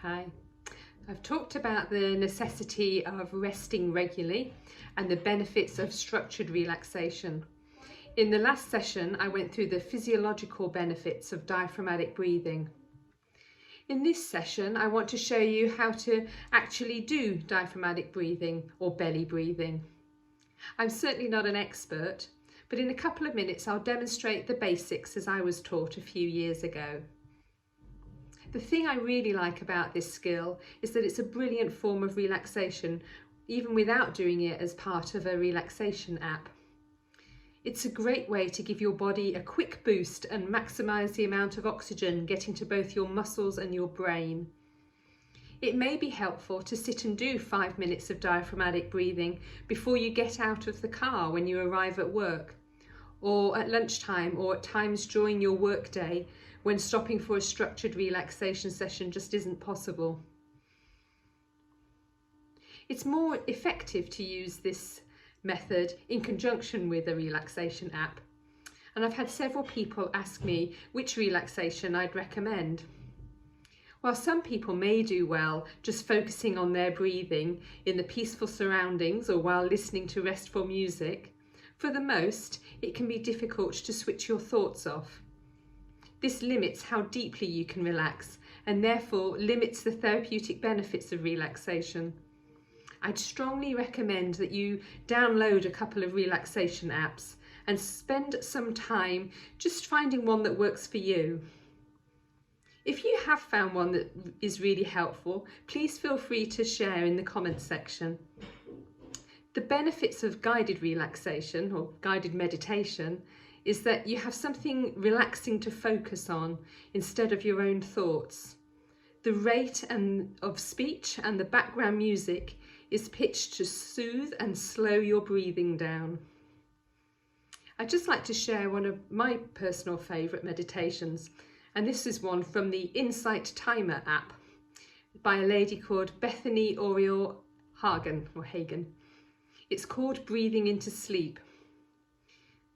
Hi. I've talked about the necessity of resting regularly and the benefits of structured relaxation. In the last session, I went through the physiological benefits of diaphragmatic breathing. In this session, I want to show you how to actually do diaphragmatic breathing or belly breathing. I'm certainly not an expert, but in a couple of minutes, I'll demonstrate the basics as I was taught a few years ago. The thing I really like about this skill is that it's a brilliant form of relaxation, even without doing it as part of a relaxation app. It's a great way to give your body a quick boost and maximise the amount of oxygen getting to both your muscles and your brain. It may be helpful to sit and do 5 minutes of diaphragmatic breathing before you get out of the car when you arrive at work, or at lunchtime, or at times during your workday when stopping for a structured relaxation session just isn't possible. It's more effective to use this method in conjunction with a relaxation app, and I've had several people ask me which relaxation I'd recommend. While some people may do well just focusing on their breathing in the peaceful surroundings or while listening to restful music, for the most, it can be difficult to switch your thoughts off. This limits how deeply you can relax and therefore limits the therapeutic benefits of relaxation. I'd strongly recommend that you download a couple of relaxation apps and spend some time just finding one that works for you. If you have found one that is really helpful, please feel free to share in the comments section. The benefits of guided relaxation or guided meditation is that you have something relaxing to focus on instead of your own thoughts. The rate of speech and the background music is pitched to soothe and slow your breathing down. I'd just like to share one of my personal favourite meditations, and this is one from the Insight Timer app by a lady called Bethany Oriole Hagen. It's called Breathing into Sleep.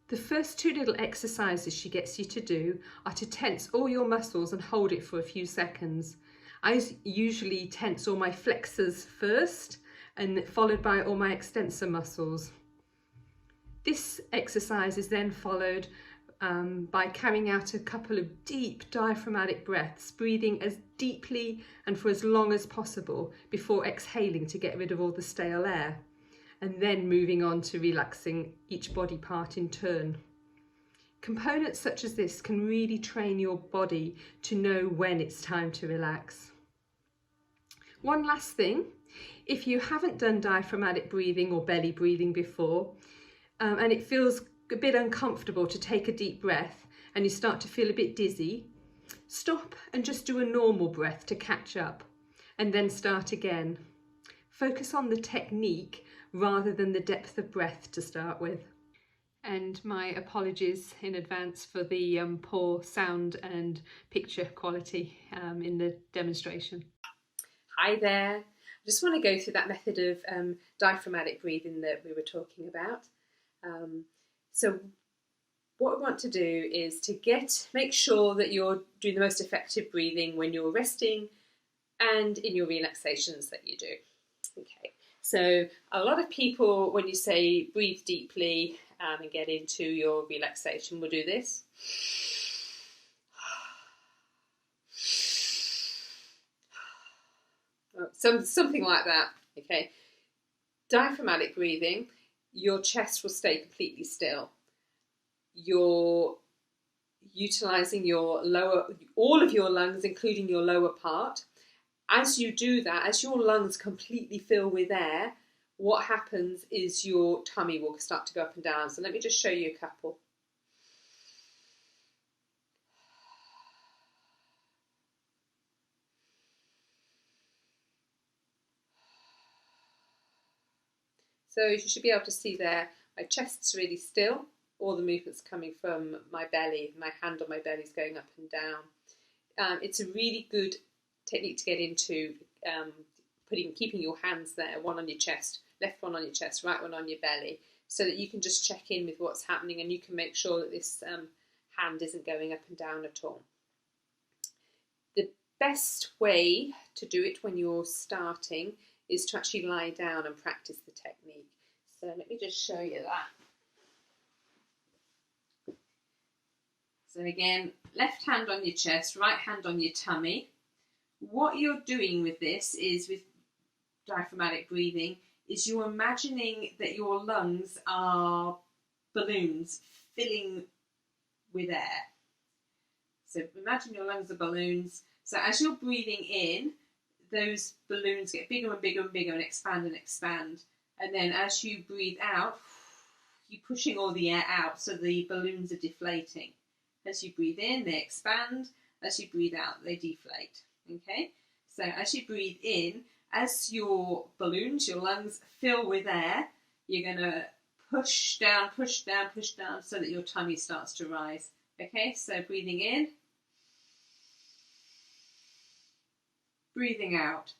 The first two little exercises she gets you to do are to tense all your muscles and hold it for a few seconds. I usually tense all my flexors first and followed by all my extensor muscles. This exercise is then followed by carrying out a couple of deep diaphragmatic breaths, breathing as deeply and for as long as possible before exhaling to get rid of all the stale air, and then moving on to relaxing each body part in turn. Components such as this can really train your body to know when it's time to relax. One last thing, if you haven't done diaphragmatic breathing or belly breathing before, and it feels a bit uncomfortable to take a deep breath and you start to feel a bit dizzy, stop and just do a normal breath to catch up, and then start again. Focus on the technique rather than the depth of breath to start with. And my apologies in advance for the poor sound and picture quality in the demonstration. Hi there. I just want to go through that method of diaphragmatic breathing that we were talking about. So what we want to do is to make sure that you're doing the most effective breathing when you're resting and in your relaxations that you do. Okay. So a lot of people, when you say breathe deeply and get into your relaxation, will do this. Something like that, okay? Diaphragmatic breathing, your chest will stay completely still. You're utilising all of your lungs, including your lower part. As you do that, as your lungs completely fill with air, what happens is your tummy will start to go up and down. So let me just show you a couple. So you should be able to see there, my chest's really still, all the movement's coming from my belly, my hand on my belly is going up and down. It's a really good technique to get into, keeping your hands there, one on your chest, left one on your chest, right one on your belly, so that you can just check in with what's happening and you can make sure that this hand isn't going up and down at all. The best way to do it when you're starting is to actually lie down and practice the technique. So let me just show you that. So again, left hand on your chest, right hand on your tummy. What you're doing with this is, with diaphragmatic breathing, is you're imagining that your lungs are balloons filling with air. So imagine your lungs are balloons. So as you're breathing in, those balloons get bigger and bigger and bigger and expand and expand. And then as you breathe out, you're pushing all the air out, so the balloons are deflating. As you breathe in, they expand. As you breathe out, they deflate. Okay? So as you breathe in, as your balloons, your lungs fill with air, you're going to push down, push down, push down, so that your tummy starts to rise. Okay? So breathing in. Breathing out.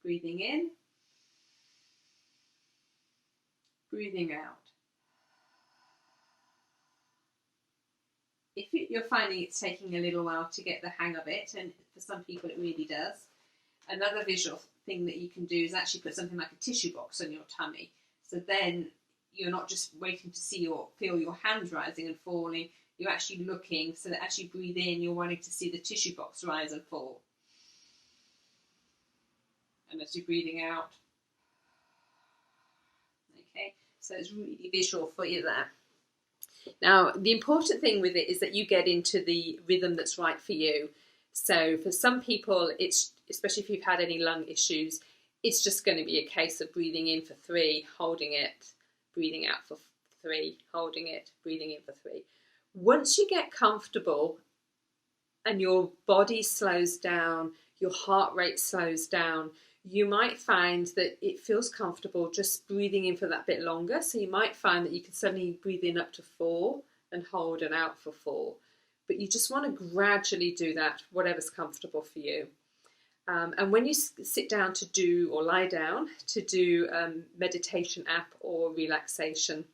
Breathing in. Breathing out. If you're finding it's taking a little while to get the hang of it, and for some people it really does, another visual thing that you can do is actually put something like a tissue box on your tummy. So then you're not just waiting to see or feel your hands rising and falling, you're actually looking, so that as you breathe in, you're wanting to see the tissue box rise and fall. And as you're breathing out. Okay, so it's really visual for you there. Now, the important thing with it is that you get into the rhythm that's right for you. So for some people, it's, especially if you've had any lung issues, it's just going to be a case of breathing in for 3, holding it, breathing out for 3, holding it, breathing in for 3. Once you get comfortable and your body slows down, your heart rate slows down, you might find that it feels comfortable just breathing in for that bit longer. So you might find that you can suddenly breathe in up to 4 and hold and out for 4. But you just want to gradually do that, whatever's comfortable for you. And when you sit down to do, or lie down to do meditation app or relaxation,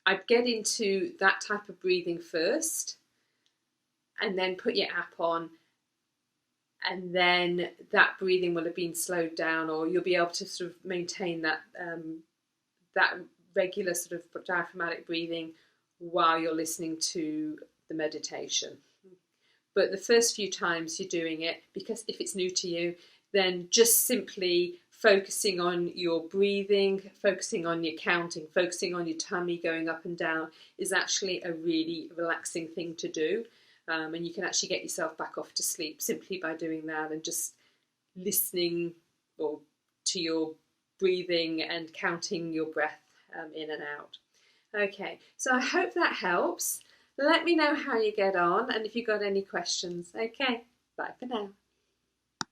I'd get into that type of breathing first, and then put your app on, and then that breathing will have been slowed down, or you'll be able to sort of maintain that that regular sort of diaphragmatic breathing while you're listening to the meditation. But the first few times you're doing it, because if it's new to you, then just simply focusing on your breathing, focusing on your counting, focusing on your tummy going up and down is actually a really relaxing thing to do. And you can actually get yourself back off to sleep simply by doing that and just listening to your breathing and counting your breath in and out. Okay, so I hope that helps. Let me know how you get on and if you've got any questions. Okay, bye for now.